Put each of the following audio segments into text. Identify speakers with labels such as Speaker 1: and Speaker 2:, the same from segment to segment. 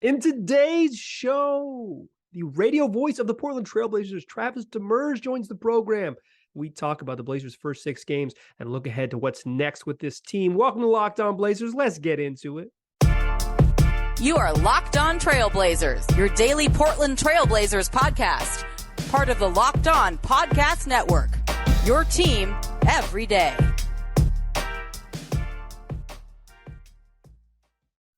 Speaker 1: In today's show, the radio voice of the Portland Trailblazers, Travis Demers, joins the program. We talk about the Blazers' first 6 games and look ahead to what's next with this team. Welcome to Locked On Blazers. Let's get into it.
Speaker 2: You are Locked On Trailblazers, your daily Portland Trailblazers podcast. Part of the Locked On Podcast Network, your team every day.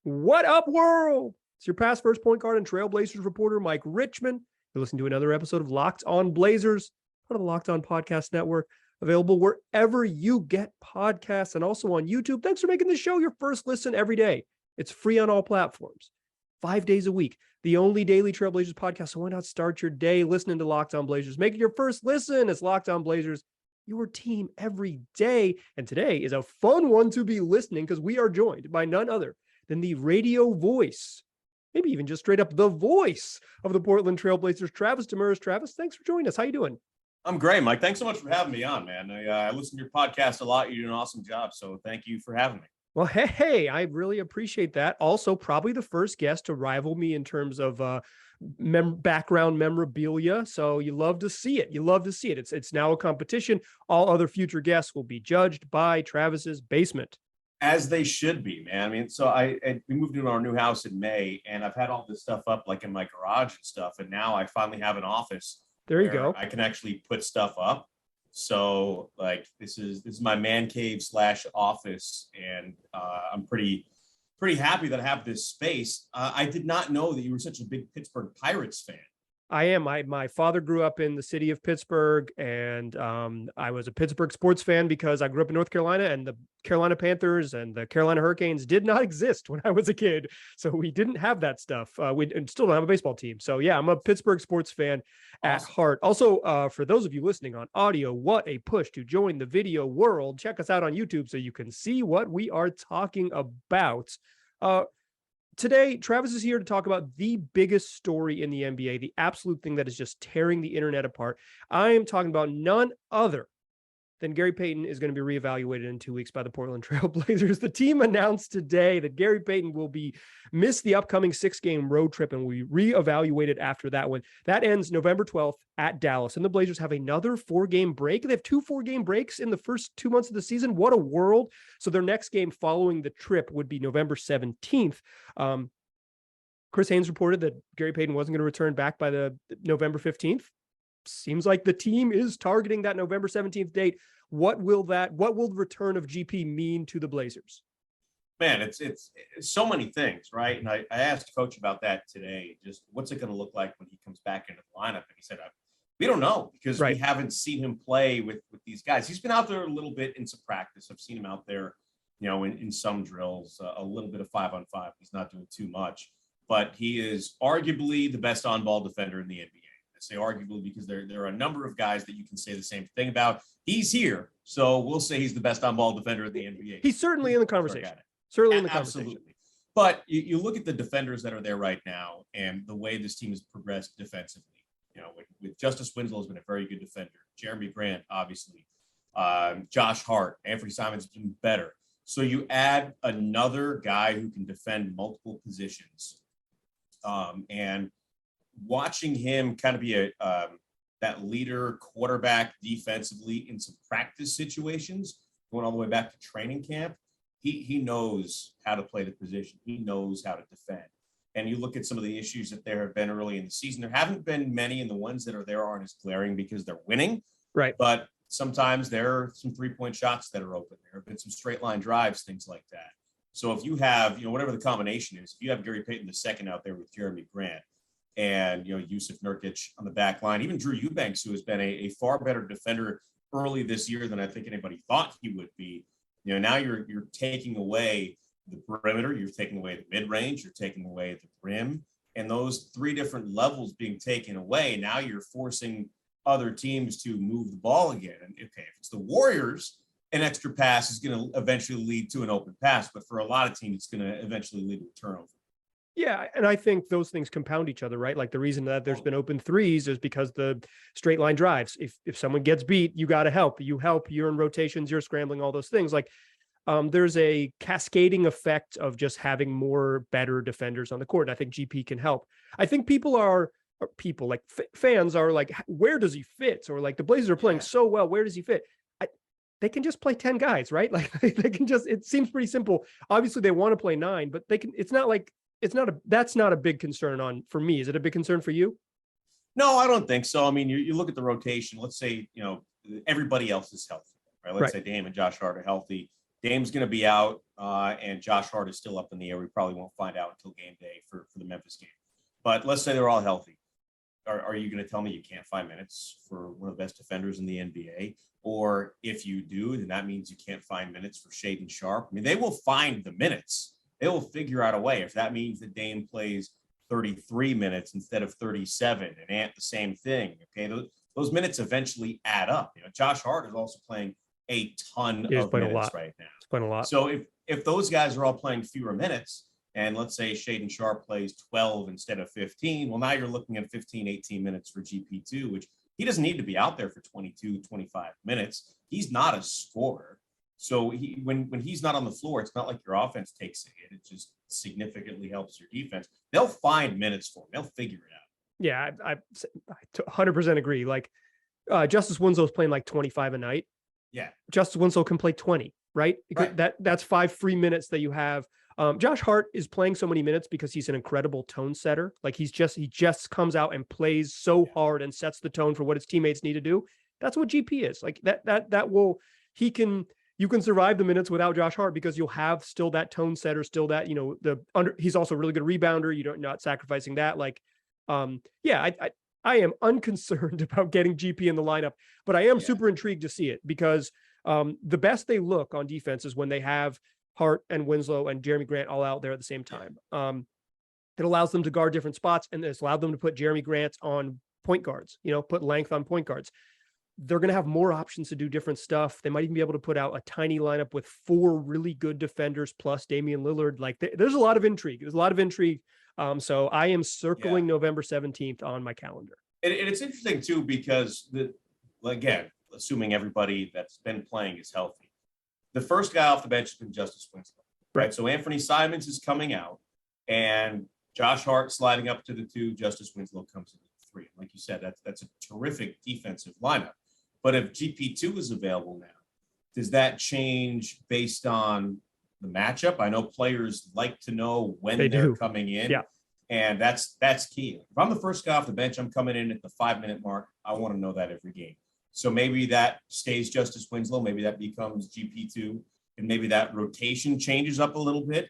Speaker 1: What up, world? It's your past first point guard and Trailblazers reporter, Mike Richmond. You're listening to another episode of Locked On Blazers, part of the Locked On Podcast Network, available wherever you get podcasts and also on YouTube. Thanks for making this show your first listen every day. It's free on all platforms, 5 days a week, the only daily Trailblazers podcast. So why not start your day listening to Locked On Blazers? Make it your first listen. It's Locked On Blazers, your team every day. And today is a fun one to be listening because we are joined by none other than the radio voice, maybe even just straight up the voice of the Portland Trailblazers, Travis Demers. Travis, thanks for joining us. How you doing?
Speaker 3: I'm great, Mike. Thanks so much for having me on, man. I listen to your podcast a lot. You do an awesome job, so thank you for having me.
Speaker 1: Well, hey, I really appreciate that. Also, probably the first guest to rival me in terms of background memorabilia. So you love to see it. It's now a competition. All other future guests will be judged by Travis's basement.
Speaker 3: As they should be, man. I mean, so we moved into our new house in May, and I've had all this stuff up like in my garage and stuff, and now I finally have an office.
Speaker 1: There you go.
Speaker 3: I can actually put stuff up. So like this is my man cave / office, and I'm pretty happy that I have this space. I did not know that you were such a big Pittsburgh Pirates fan.
Speaker 1: I am. My father grew up in the city of Pittsburgh, and I was a Pittsburgh sports fan because I grew up in North Carolina, and the Carolina Panthers and the Carolina Hurricanes did not exist when I was a kid. So we didn't have that stuff. We still don't have a baseball team. So yeah, I'm a Pittsburgh sports fan at heart. Also, for those of you listening on audio, what a push to join the video world. Check us out on YouTube so you can see what we are talking about. Today, Travis is here to talk about the biggest story in the NBA, the absolute thing that is just tearing the internet apart. I am talking about none other than Gary Payton is going to be reevaluated in 2 weeks by the Portland Trailblazers. The team announced today that Gary Payton will miss the upcoming 6-game road trip and will be reevaluated after that one. That ends November 12th at Dallas, and the Blazers have another 4-game break. They have 2 4-game breaks in the first 2 months of the season. What a world. So their next game following the trip would be November 17th. Chris Haynes reported that Gary Payton wasn't going to return back by the November 15th. Seems like the team is targeting that November 17th date. What will the return of GP mean to the Blazers?
Speaker 3: Man, it's so many things, right? And I asked Coach about that today. Just what's it going to look like when he comes back into the lineup? And he said, we don't know because we haven't seen him play with these guys. He's been out there a little bit in some practice. I've seen him out there, in some drills, a little bit of 5-on-5. He's not doing too much, but he is arguably the best on-ball defender in the NBA. I say arguably because there are a number of guys that you can say the same thing about. He's here, so we'll say he's the best on-ball defender in the NBA.
Speaker 1: He's certainly in the conversation.
Speaker 3: Absolutely. But you look at the defenders that are there right now and the way this team has progressed defensively. With Justise Winslow has been a very good defender. Jerami Grant, obviously. Josh Hart, Anthony Simons has been better. So you add another guy who can defend multiple positions, and watching him kind of be that leader quarterback defensively in some practice situations, going all the way back to training camp, he knows how to play the position. He knows how to defend. And you look at some of the issues that there have been early in the season. There haven't been many, and the ones that are there aren't as glaring because they're winning.
Speaker 1: Right.
Speaker 3: But sometimes there are some 3-point shots that are open. There have been some straight line drives, things like that. So if you have, whatever the combination is, if you have Gary Payton II out there with Jerami Grant, and Yusuf Nurkic on the back line, even Drew Eubanks, who has been a far better defender early this year than I think anybody thought he would be. Now you're taking away the perimeter, you're taking away the mid-range, you're taking away the rim, and those 3 different levels being taken away. Now you're forcing other teams to move the ball again. And okay, if it's the Warriors, an extra pass is going to eventually lead to an open pass, but for a lot of teams, it's going to eventually lead to a turnover.
Speaker 1: Yeah, and I think those things compound each other, right? Like the reason that there's been open threes is because the straight line drives. If someone gets beat, you got to help. You help, you're in rotations, you're scrambling, all those things. Like there's a cascading effect of just having more better defenders on the court. And I think GP can help. I think fans are like, where does he fit? Or like the Blazers are playing so well, where does he fit? They can just play 10 guys, right? Like they can just, it seems pretty simple. Obviously they want to play 9, but that's not a big concern for me. Is it a big concern for you?
Speaker 3: No, I don't think so. I mean, you look at the rotation, let's say, everybody else is healthy, right? Let's say Dame and Josh Hart are healthy. Dame's going to be out, and Josh Hart is still up in the air. We probably won't find out until game day for the Memphis game. But let's say they're all healthy. Are you going to tell me you can't find minutes for one of the best defenders in the NBA? Or if you do, then that means you can't find minutes for Shaedon Sharpe. I mean, they will find the minutes. They will figure out a way. If that means that Dame plays 33 minutes instead of 37 and Ant the same thing, okay, those minutes eventually add up. Josh Hart is also playing a ton of minutes right now.
Speaker 1: He's playing a lot.
Speaker 3: So if those guys are all playing fewer minutes, and let's say Shaedon Sharpe plays 12 instead of 15, well, now you're looking at 15, 18 minutes for GP2, which he doesn't need to be out there for 22, 25 minutes. He's not a scorer. So when he's not on the floor, it's not like your offense takes a hit. It just significantly helps your defense. They'll find minutes for him. They'll figure it out.
Speaker 1: Yeah, I 100% agree. Like Justise Winslow's playing like 25 a night.
Speaker 3: Yeah.
Speaker 1: Justise Winslow can play 20, right? That's 5 free minutes that you have. Josh Hart is playing so many minutes because he's an incredible tone setter. Like he just comes out and plays so hard and sets the tone for what his teammates need to do. That's what GP is. Like you can survive the minutes without Josh Hart because you'll have still that tone setter, still that, he's also a really good rebounder. You're not sacrificing that. Like, I am unconcerned about getting GP in the lineup, but I am super intrigued to see it because the best they look on defense is when they have Hart and Winslow and Jerami Grant all out there at the same time. It allows them to guard different spots, and it's allowed them to put Jerami Grant on point guards, put length on point guards. They're going to have more options to do different stuff. They might even be able to put out a tiny lineup with 4 really good defenders plus Damian Lillard. Like there's a lot of intrigue. So I am circling November 17th on my calendar.
Speaker 3: And it's interesting too, because again, assuming everybody that's been playing is healthy, the first guy off the bench has been Justise Winslow, right? So Anthony Simons is coming out, and Josh Hart sliding up to the 2. Justise Winslow comes in at 3. Like you said, that's a terrific defensive lineup. But if GP2 is available now, does that change based on the matchup? I know players like to know when they're coming in.
Speaker 1: Yeah.
Speaker 3: And that's key. If I'm the first guy off the bench, I'm coming in at the 5-minute mark. I want to know that every game. So maybe that stays Justise Winslow. Maybe that becomes GP2, and maybe that rotation changes up a little bit.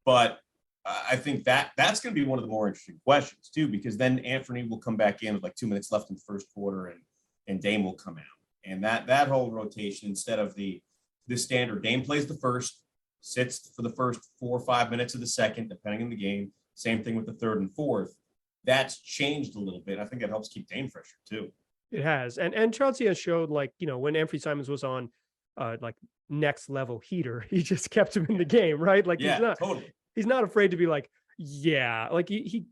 Speaker 3: But I think that's going to be one of the more interesting questions too, because then Anthony will come back in with like 2 minutes left in the first quarter, and Dame will come out. And that whole rotation, instead of the standard, Dame plays the first, sits for the first 4 or 5 minutes of the second, depending on the game. Same thing with the third and fourth. That's changed a little bit. I think it helps keep Dame fresher too.
Speaker 1: It has. And Chauncey has showed, like, when Anthony Simons was on like next level heater, he just kept him in the game, right? Like he's not afraid to be like, like he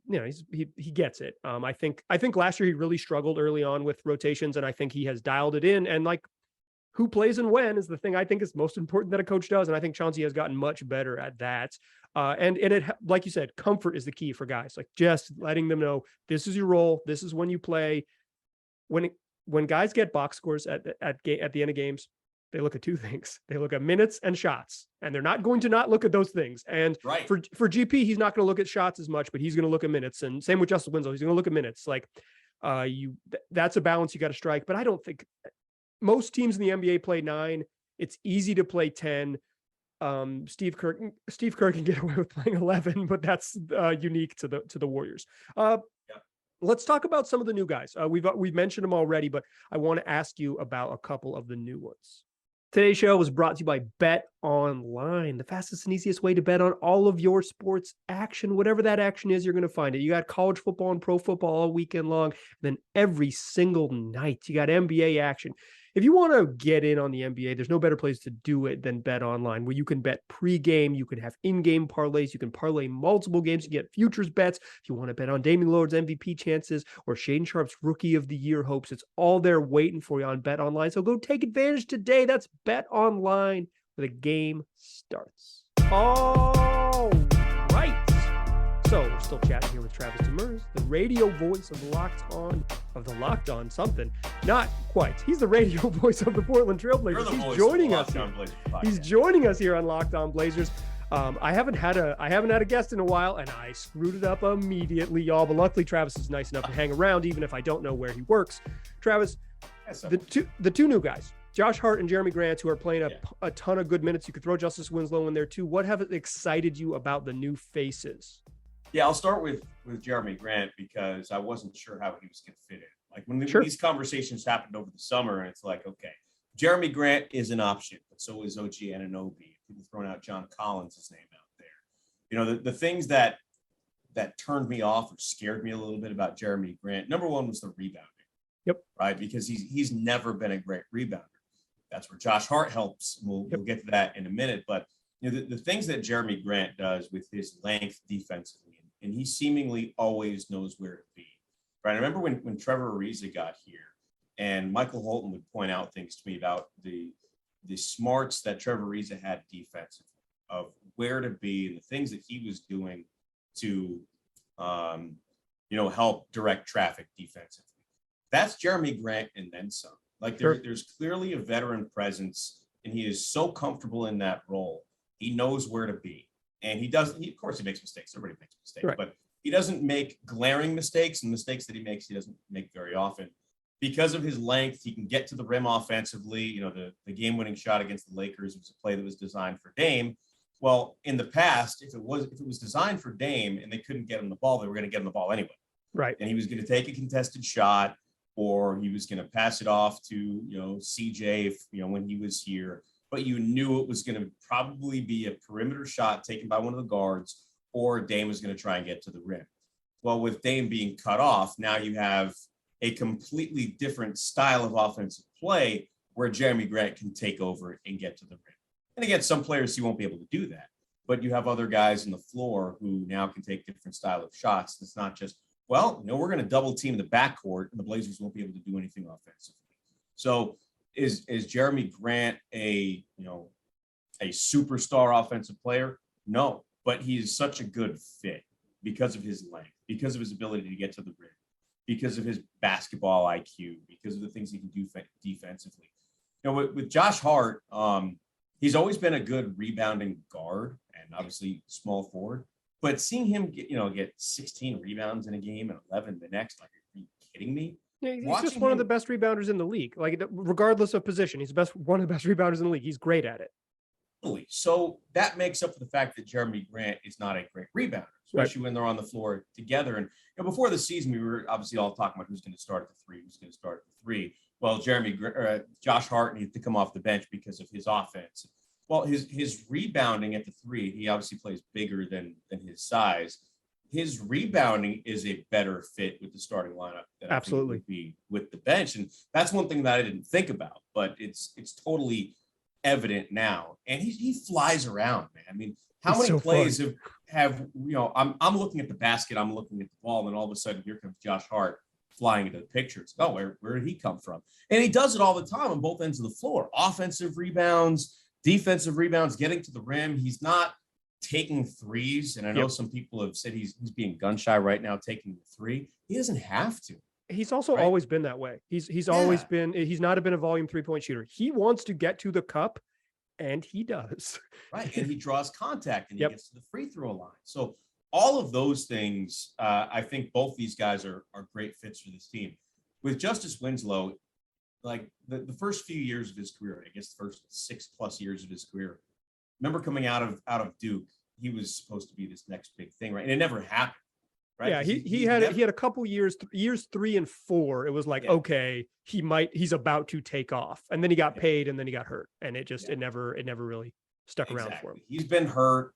Speaker 1: gets it. I think last year he really struggled early on with rotations, and I think he has dialed it in, and like who plays and when is the thing I think is most important that a coach does. And I think Chauncey has gotten much better at that. And it, like you said, comfort is the key for guys, like just letting them know this is your role. This is when you play. When guys get box scores at the end of games, they look at 2 things. They look at minutes and shots, and they're not going to not look at those things. And for GP, he's not going to look at shots as much, but he's going to look at minutes. And same with Justise Winslow, he's going to look at minutes. Like that's a balance you got to strike. But I don't think most teams in the NBA play 9. It's easy to play 10. Steve Kerr can get away with playing 11, but that's unique to the Warriors. Let's talk about some of the new guys. We've mentioned them already, but I want to ask you about a couple of the new ones. Today's show was brought to you by BetOnline, the fastest and easiest way to bet on all of your sports action. Whatever that action is, you're going to find it. You got college football and pro football all weekend long. Then every single night, you got NBA action. If you want to get in on the NBA, there's no better place to do it than BetOnline, where you can bet pregame, you can have in-game parlays, you can parlay multiple games, you get futures bets. If you want to bet on Damian Lillard's MVP chances or Shaedon Sharpe's Rookie of the Year hopes, it's all there waiting for you on BetOnline. So go take advantage today. That's BetOnline where the game starts. All right. So we're still chatting here with Travis Demers, the radio voice of the Locked On something. Not quite. He's the radio voice of the Portland Trailblazers. He's joining us. He's joining us here on Locked On Blazers. I haven't had a guest in a while, and I screwed it up immediately, y'all. But luckily, Travis is nice enough to hang around, even if I don't know where he works. Travis, the two new guys, Josh Hart and Jerami Grant, who are playing a ton of good minutes. You could throw Justise Winslow in there too. What have excited you about the new faces?
Speaker 3: Yeah, I'll start with Jerami Grant because I wasn't sure how he was going to fit in. Like when these conversations happened over the summer, and it's like, okay, Jerami Grant is an option, but so is OG Anunoby. People throwing out John Collins' name out there. You know, the things that turned me off or scared me a little bit about Jerami Grant. Number one was the rebounding.
Speaker 1: Yep.
Speaker 3: Right, because he's never been a great rebounder. That's where Josh Hart helps. We'll get to that in a minute, but you know the things that Jerami Grant does with his length defensively. And he seemingly always knows where to be, right? I remember when Trevor Ariza got here and Michael Holton would point out things to me about the smarts that Trevor Ariza had defensively of where to be and the things that he was doing to, help direct traffic defensively. That's Jerami Grant and then some. Like there's clearly a veteran presence and he is so comfortable in that role. He knows where to be. And he makes mistakes. Everybody makes mistakes, right. But he doesn't make glaring mistakes, and mistakes that he makes, he doesn't make very often. Because of his length, he can get to the rim offensively. You know, the game-winning shot against the Lakers was a play that was designed for Dame. Well, in the past, if it was designed for Dame and they couldn't get him the ball, they were going to get him the ball anyway.
Speaker 1: Right.
Speaker 3: And he was going to take a contested shot, or he was going to pass it off to, CJ when he was here. But you knew it was going to probably be a perimeter shot taken by one of the guards, or Dame was going to try and get to the rim. Well, with Dame being cut off, now you have a completely different style of offensive play where Jerami Grant can take over and get to the rim. And again, some players he won't be able to do that, but you have other guys on the floor who now can take different style of shots. It's not just, we're going to double team the backcourt and the Blazers won't be able to do anything offensively. So is Jerami Grant a superstar offensive player? No, but he is such a good fit because of his length, because of his ability to get to the rim, because of his basketball IQ, because of the things he can do defensively. With Josh Hart, he's always been a good rebounding guard and obviously small forward. But seeing him get 16 rebounds in a game and 11 the next, like, are you kidding me?
Speaker 1: Yeah, he's just one of the best rebounders in the league. Like, regardless of position, he's one of the best rebounders in the league. He's great at it.
Speaker 3: So that makes up for the fact that Jerami Grant is not a great rebounder, especially when they're on the floor together. And before the season, we were obviously all talking about who's going to start at the three. Well, Josh Hart needs to come off the bench because of his offense. Well, his rebounding at the three, he obviously plays bigger than his size. His rebounding is a better fit with the starting lineup than absolutely would be with the bench. And that's one thing that I didn't think about, but it's totally evident now. And he flies around, man. I mean, how many plays have I'm looking at the basket, I'm looking at the ball, and then all of a sudden here comes Josh Hart flying into the picture. It's, where did he come from? And he does it all the time on both ends of the floor. Offensive rebounds, defensive rebounds, getting to the rim. He's not taking threes. And I know some people have said he's being gun shy right now, taking the three. He doesn't have to.
Speaker 1: He's also always been that way. He's always been, he's not been a volume 3-point shooter. He wants to get to the cup, and he does.
Speaker 3: Right. And he draws contact and he gets to the free throw line. So all of those things, I think both these guys are great fits for this team. With Justise Winslow, like the first few years of his career, I guess the first 6+ years of his career, remember coming out of Duke, he was supposed to be this next big thing, right? And it never happened, right?
Speaker 1: Yeah, he had a couple years 3 and 4. It was like, okay, he's about to take off, and then he got paid, and then he got hurt, and it never really stuck around for him.
Speaker 3: He's been hurt.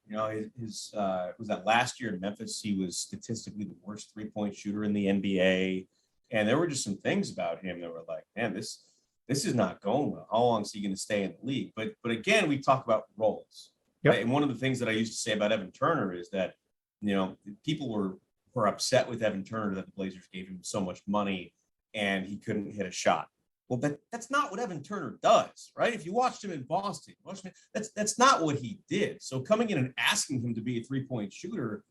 Speaker 3: His was that last year in Memphis, he was statistically the worst 3-point shooter in the NBA. And there were just some things about him that were like, man, this is not going well. How long is he going to stay in the league? But again, we talk about roles. Right? And one of the things that I used to say about Evan Turner is that, people were upset with Evan Turner that the Blazers gave him so much money and he couldn't hit a shot. Well, that's not what Evan Turner does, right? If you watched him in Boston, that's not what he did. So coming in and asking him to be a three-point shooter,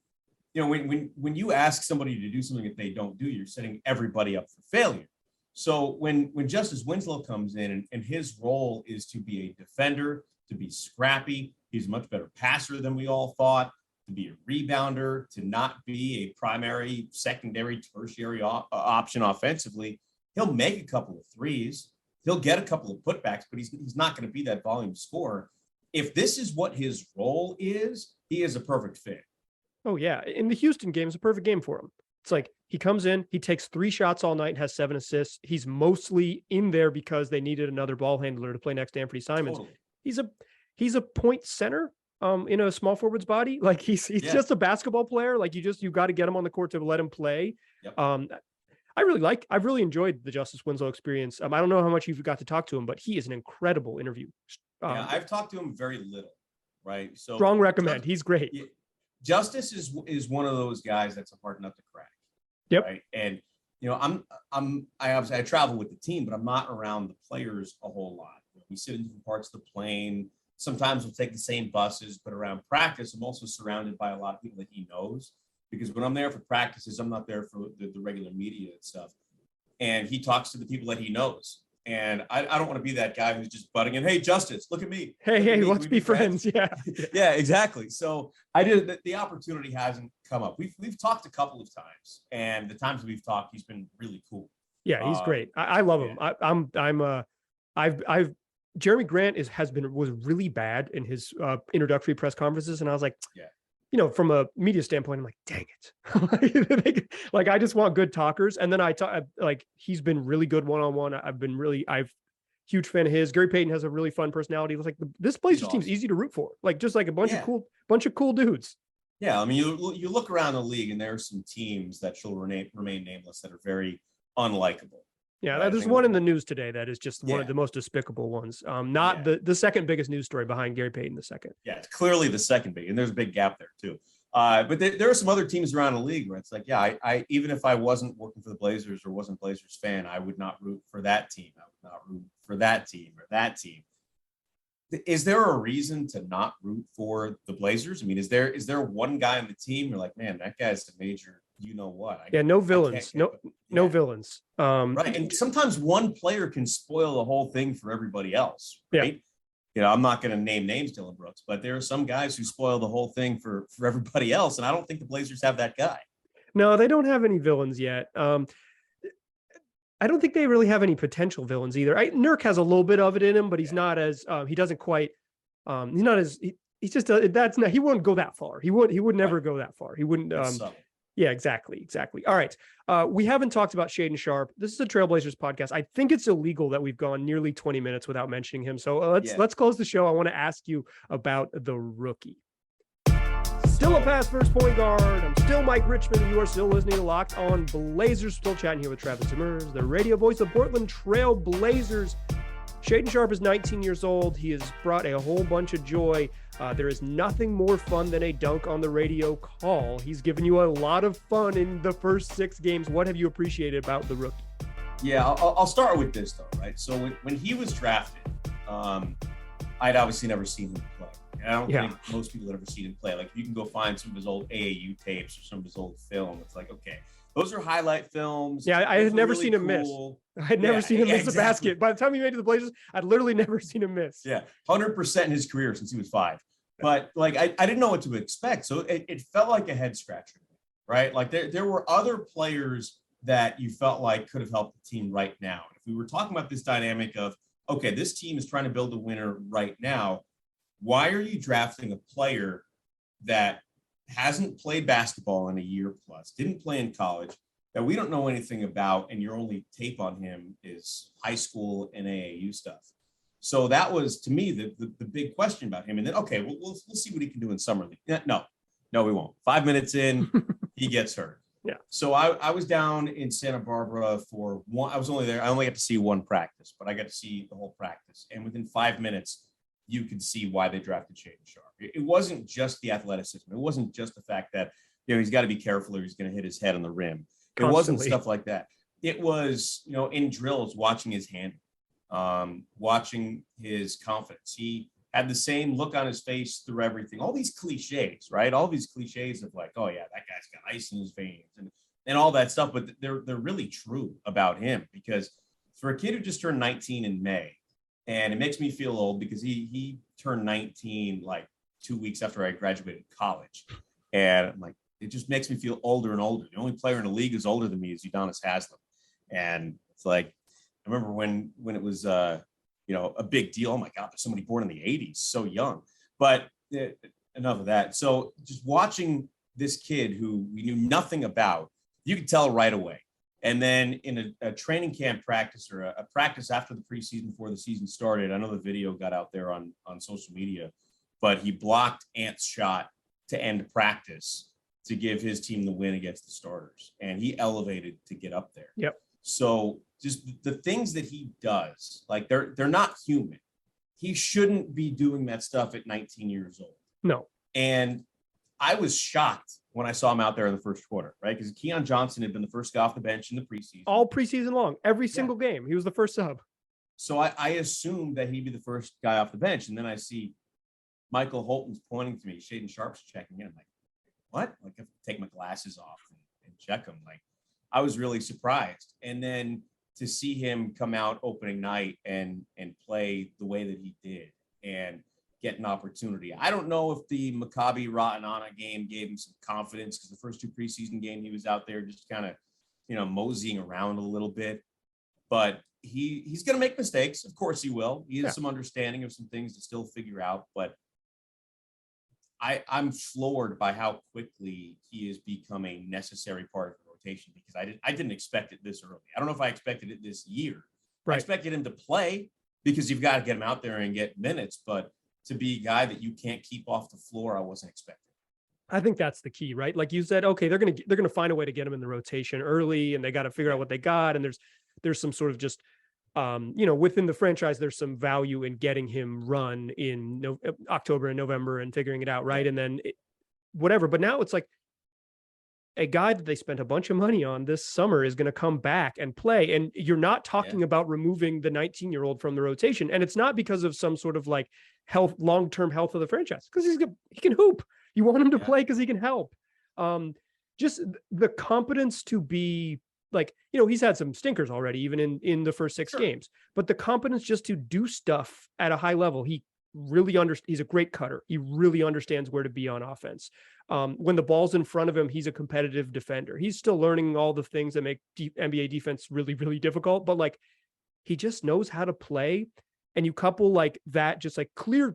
Speaker 3: when you ask somebody to do something that they don't do, you're setting everybody up for failure. So when Justise Winslow comes in and his role is to be a defender, to be scrappy, he's a much better passer than we all thought, to be a rebounder, to not be a primary, secondary, tertiary option offensively. He'll make a couple of threes. He'll get a couple of putbacks, but he's not going to be that volume scorer. If this is what his role is, he is a perfect fit.
Speaker 1: Oh, yeah. In the Houston game, it's a perfect game for him. It's like he comes in, he takes 3 shots all night and has 7 assists. He's mostly in there because they needed another ball handler to play next to Anthony Simons. Totally. He's a point center in a small forward's body. Like he's just a basketball player. Like you got to get him on the court to let him play. Yep. I've really enjoyed the Justise Winslow experience. I don't know how much you've got to talk to him, but he is an incredible interview.
Speaker 3: I've talked to him very little, right? So
Speaker 1: strong recommend. He's great.
Speaker 3: Yeah, Justise is one of those guys that's a hard nut to crack.
Speaker 1: Yep.
Speaker 3: Right. And I travel with the team, but I'm not around the players a whole lot. We sit in different parts of the plane. Sometimes we'll take the same buses, but around practice, I'm also surrounded by a lot of people that he knows. Because when I'm there for practices, I'm not there for the regular media and stuff. And he talks to the people that he knows. And I don't want to be that guy who's just butting in. Hey, Justise, look at me.
Speaker 1: Hey, let's be friends. Yeah.
Speaker 3: Yeah, exactly. So the opportunity hasn't come up. We've talked a couple of times, and the times we've talked, he's been really cool.
Speaker 1: Yeah, he's great. I love him. Jerami Grant was really bad in his introductory press conferences. And I was like, from a media standpoint, I'm like, dang it. Like, I just want good talkers. And then he's been really good one-on-one. I've huge fan of his. Gary Payton has a really fun personality. It was like this Blazers team's easy to root for. Like, just like a bunch of cool dudes.
Speaker 3: Yeah. I mean, you look around the league and there are some teams that shall remain nameless that are very unlikable.
Speaker 1: Yeah, there's one in the news today that is just one of the most despicable ones. Not the second biggest news story behind Gary Payton II. Yeah,
Speaker 3: it's clearly the second big, and there's a big gap there too. But there are some other teams around the league where it's like, I even if I wasn't working for the Blazers or wasn't a Blazers fan, I would not root for that team. I would not root for that team or that team. Is there a reason to not root for the Blazers? I mean, is there one guy on the team you're like, man, that guy's the major, you know what?
Speaker 1: No villains. No villains.
Speaker 3: Right. And sometimes one player can spoil the whole thing for everybody else. Right. Yeah. I'm not going to name names, Dylan Brooks, but there are some guys who spoil the whole thing for everybody else. And I don't think the Blazers have that guy.
Speaker 1: No, they don't have any villains yet. I don't think they really have any potential villains either. Nurk has a little bit of it in him, but he's not as he doesn't quite. He's not as he's just that's not. He wouldn't go that far. He would never go that far. He wouldn't. Yeah, exactly. All right. We haven't talked about Shaedon Sharpe. This is a Trailblazers podcast. I think it's illegal that we've gone nearly 20 minutes without mentioning him. So let's close the show. I want to ask you about the rookie. Still a pass first point guard. I'm still Mike Richmond. You are still listening to Locked On Blazers. Still chatting here with Travis Demers, the radio voice of Portland Trail Blazers. Shaedon Sharpe is 19 years old. He has brought a whole bunch of joy. There is nothing more fun than a dunk on the radio call. He's given you a lot of fun in the first 6 games. What have you appreciated about the rookie?
Speaker 3: Yeah, I'll start with this though, right? So when he was drafted, I'd obviously never seen him play. And I don't think most people have ever seen him play. Like, you can go find some of his old AAU tapes or some of his old film. It's like, okay, those are highlight films.
Speaker 1: Yeah, I had never seen him miss. I had never seen him miss a basket. By the time he made it to the Blazers, I'd literally never seen him miss.
Speaker 3: Yeah, 100% in his career since he was 5. But like, I didn't know what to expect. So it felt like a head scratcher, right? Like there were other players that you felt like could have helped the team right now. If we were talking about this dynamic of, okay, this team is trying to build a winner right now, why are you drafting a player that hasn't played basketball in a year plus, didn't play in college, that we don't know anything about, and your only tape on him is high school and AAU stuff? So that was, to me, the big question about him. And then, okay, we'll see what he can do in summer league. No, we won't. 5 minutes in, he gets hurt.
Speaker 1: Yeah.
Speaker 3: So I was down in Santa Barbara for one. I was only there. I only got to see one practice, but I got to see the whole practice. And within 5 minutes, you could see why they drafted Shaedon Sharpe. It wasn't just the athleticism. It wasn't just the fact that, he's got to be careful or he's going to hit his head on the rim. It wasn't stuff like that. It was, in drills, watching his handle. watching his confidence. He had the same look on his face through everything. All these cliches, right? All these cliches of like, oh yeah, that guy's got ice in his veins and all that stuff. But they're really true about him, because for a kid who just turned 19 in May, and it makes me feel old because he turned 19 like 2 weeks after I graduated college. And I'm like, it just makes me feel older and older. The only player in the league who's older than me is Udonis Haslem. And it's like, I remember when it was, a big deal. Oh my God, there's somebody born in the 80s, so young. But enough of that. So just watching this kid who we knew nothing about, you could tell right away. And then in a training camp practice, or a practice after the preseason before the season started, I know the video got out there on social media, but he blocked Ant's shot to end practice to give his team the win against the starters. And he elevated to get up there.
Speaker 1: Yep.
Speaker 3: So just the things that he does, like they're not human. He shouldn't be doing that stuff at 19 years old.
Speaker 1: No.
Speaker 3: And I was shocked when I saw him out there in the first quarter, right? Because Keon Johnson had been the first guy off the bench in the preseason.
Speaker 1: All preseason long, every single game. He was the first sub.
Speaker 3: So I assumed that he'd be the first guy off the bench. And then I see Michael Holton's pointing to me. Shaedon Sharpe's checking in. I'm like, what? Like, I have to take my glasses off and check him. Like, I was really surprised. And then to see him come out opening night and play the way that he did and get an opportunity. I don't know if the Maccabi Ratanana game gave him some confidence, because the first two preseason games he was out there just kind of, moseying around a little bit. But he's going to make mistakes. Of course he will. He has some understanding of some things to still figure out. But I'm floored by how quickly he has become a necessary part of the rotation, because I didn't expect it this early. I don't know if I expected it this year. Right. I expected him to play, because you've got to get him out there and get minutes. But to be a guy that you can't keep off the floor, I wasn't expecting.
Speaker 1: I think that's the key, right? Like you said, okay, they're gonna find a way to get him in the rotation early, and they got to figure out what they got. And there's some sort of just, within the franchise, there's some value in getting him run in October and November and figuring it out, right? And then whatever. But now it's like a guy that they spent a bunch of money on this summer is going to come back and play. And you're not talking about removing the 19-year-old from the rotation. And it's not because of some sort of like long-term health of the franchise, because he can hoop. You want him to play because he can help. Just the competence to be like, he's had some stinkers already, even in the first 6 games, but the competence just to do stuff at a high level. He really he's a great cutter. He really understands where to be on offense. When the ball's in front of him, he's a competitive defender. He's still learning all the things that make NBA defense really, really difficult, but like, he just knows how to play. And you couple like that, just like clear,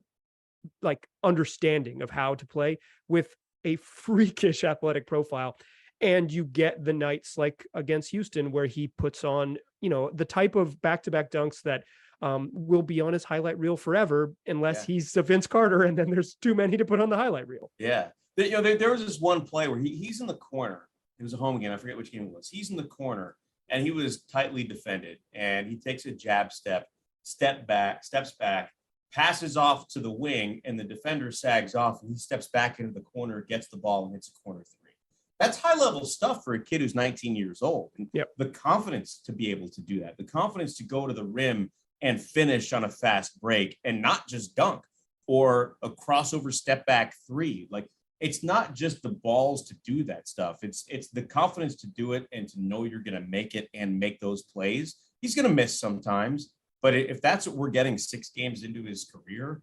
Speaker 1: like understanding of how to play with a freakish athletic profile. And you get the nights like against Houston, where he puts on, the type of back-to-back dunks that will be on his highlight reel forever, unless he's a Vince Carter, and then there's too many to put on the highlight reel. Yeah.
Speaker 3: There was this one play where he's in the corner. It was a home game. I forget which game it was. He's in the corner, and he was tightly defended, and he takes a jab steps back, passes off to the wing, and the defender sags off, and he steps back into the corner, gets the ball, and hits a corner 3. That's high-level stuff for a kid who's 19 years old. And the confidence to be able to do that, the confidence to go to the rim and finish on a fast break and not just dunk or a crossover step back 3. Like, it's not just the balls to do that stuff. It's the confidence to do it and to know you're going to make it and make those plays. He's going to miss sometimes, but if that's what we're getting 6 games into his career,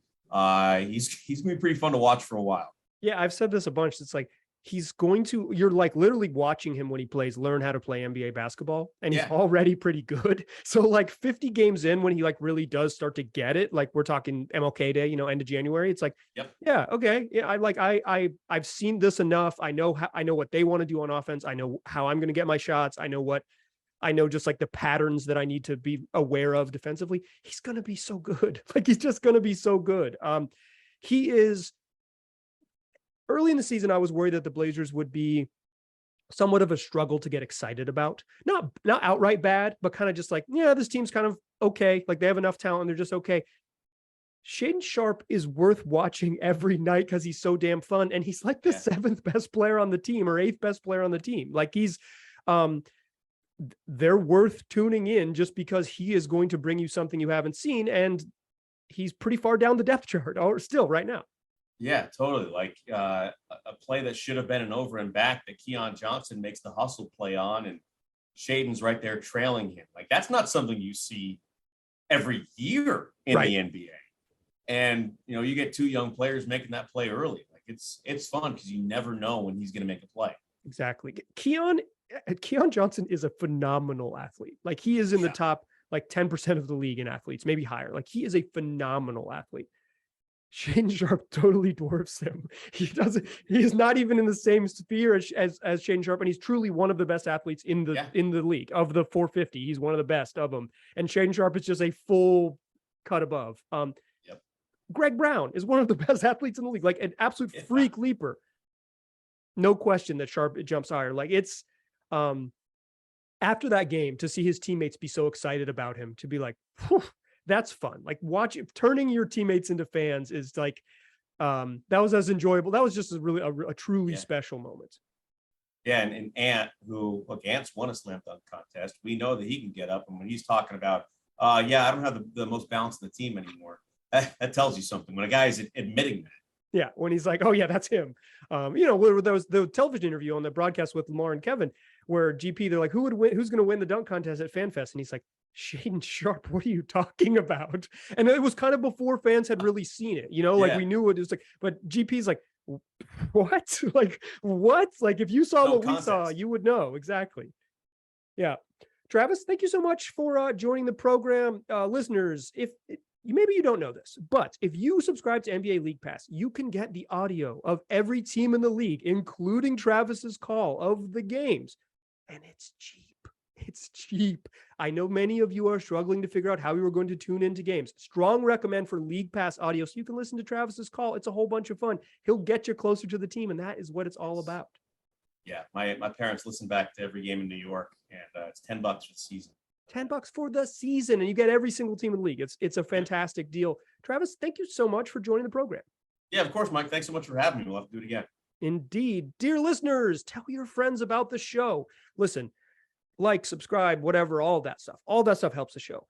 Speaker 3: he's going to be pretty fun to watch for a while.
Speaker 1: Yeah, I've said this a bunch. It's like, you're like literally watching him when he plays, learn how to play NBA basketball. And he's already pretty good. So like 50 games in, when he like really does start to get it, like we're talking MLK Day, end of January. It's like, okay. Yeah. I've seen this enough. I know what they want to do on offense. I know how I'm going to get my shots. I know just like the patterns that I need to be aware of defensively. He's going to be so good. Like, he's just going to be so good. He is. Early in the season, I was worried that the Blazers would be somewhat of a struggle to get excited about. Not outright bad, but kind of just like, this team's kind of okay. Like, they have enough talent, they're just okay. Shaedon Sharpe is worth watching every night because he's so damn fun. And he's like the 7th best player on the team or 8th best player on the team. Like, he's they're worth tuning in just because he is going to bring you something you haven't seen. And he's pretty far down the depth chart or still right now.
Speaker 3: Yeah, totally. Like a play that should have been an over and back that Keon Johnson makes the hustle play on, and Shaedon's right there trailing him. Like that's not something you see every year in the NBA. And, you know, you get two young players making that play early. Like it's fun because you never know when he's going to make a play.
Speaker 1: Exactly. Keon Johnson is a phenomenal athlete. Like he is in the top, like 10% of the league in athletes, maybe higher. Like he is a phenomenal athlete. Shaedon Sharpe totally dwarfs him. He's not even in the same sphere as Shaedon Sharpe. And he's truly one of the best athletes in the league of the 450. He's one of the best of them. And Shaedon Sharpe is just a full cut above. Greg Brown is one of the best athletes in the league, like an absolute freak leaper. No question that Sharpe jumps higher. Like it's after that game to see his teammates be so excited about him, to be like, that's fun. Like turning your teammates into fans is like, that was as enjoyable. That was just a truly special moment.
Speaker 3: Yeah. And Ant, Ant's won a slam dunk contest. We know that he can get up. And when he's talking about, I don't have the most balance in the team anymore. That tells you something when a guy is admitting that.
Speaker 1: Yeah, when he's like, oh yeah, that's him. There was the television interview on the broadcast with Lamar and Kevin, where GP, they're like, who's going to win the dunk contest at FanFest? And he's like, Shaedon Sharpe, what are you talking about? And it was kind of before fans had really seen it, we knew what it was like, but GP's like, what? Like, what? Like, if you saw what we saw, you would know. Exactly. Yeah. Travis, thank you so much for joining the program. Listeners, maybe you don't know this, but if you subscribe to NBA League Pass, you can get the audio of every team in the league, including Travis's call of the games. And it's cheap. It's cheap. I know many of you are struggling to figure out how you are going to tune into games. Strong recommend for League Pass audio so you can listen to Travis's call. It's a whole bunch of fun. He'll get you closer to the team, and that is what it's all about.
Speaker 3: Yeah, my parents listen back to every game in New York, and it's $10 for the season.
Speaker 1: $10 for the season, and you get every single team in the league. It's a fantastic deal. Travis, thank you so much for joining the program.
Speaker 3: Yeah, of course, Mike. Thanks so much for having me. We'll have to do it again.
Speaker 1: Indeed. Dear listeners, tell your friends about the show. Listen, like, subscribe, whatever, all that stuff. All that stuff helps the show.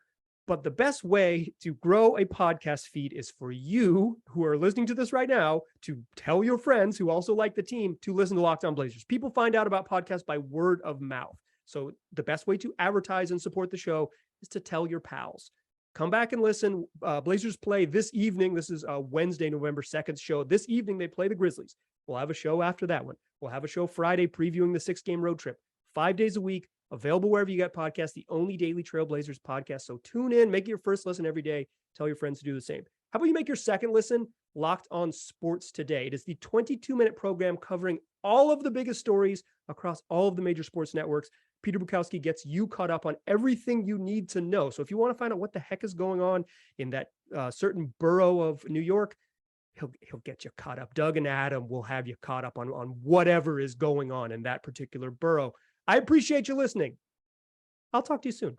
Speaker 1: But the best way to grow a podcast feed is for you who are listening to this right now to tell your friends who also like the team to listen to Locked On Blazers. People find out about podcasts by word of mouth. So the best way to advertise and support the show is to tell your pals. Come back and listen. Blazers play this evening. This is Wednesday, November 2nd show. This evening, they play the Grizzlies. We'll have a show after that one. We'll have a show Friday previewing the 6-game road trip. 5 days a week, available wherever you get podcasts, the only daily Trailblazers podcast. So tune in, make it your first listen every day. Tell your friends to do the same. How about you make your second listen Locked On Sports Today? It is the 22-minute program covering all of the biggest stories across all of the major sports networks. Peter Bukowski gets you caught up on everything you need to know. So if you want to find out what the heck is going on in that certain borough of New York, he'll get you caught up. Doug and Adam will have you caught up on whatever is going on in that particular borough. I appreciate you listening. I'll talk to you soon.